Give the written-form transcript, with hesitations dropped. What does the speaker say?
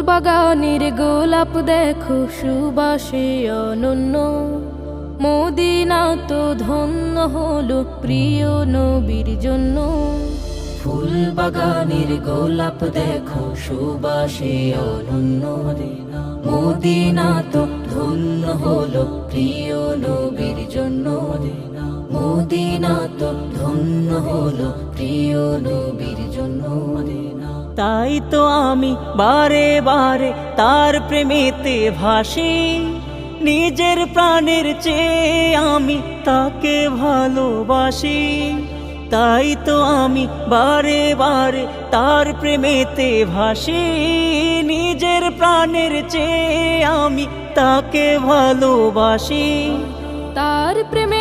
বাগানের গোলাপ দেখো সুবাসে অনন্য, মদিনা তো ধন্য হলো প্রিয় নবীর জন্য। ফুল বাগানের গোলাপ দেখো সুবাসে অনন্য, মদিনা তো ধন্য হলো প্রিয় নবীর জন্য। মদিনা তো ধন্য হলো প্রিয় নবীর জন্য। তাই তো আমি বারে বারে তার প্রেমেতে ভাসি, নিজের প্রাণের চেয়ে আমি তাকে ভালোবাসি। তাই তো আমি বারে বারে তার প্রেমেতে ভাসি, নিজের প্রাণের চেয়ে আমি তাকে ভালোবাসি। তার প্রেমে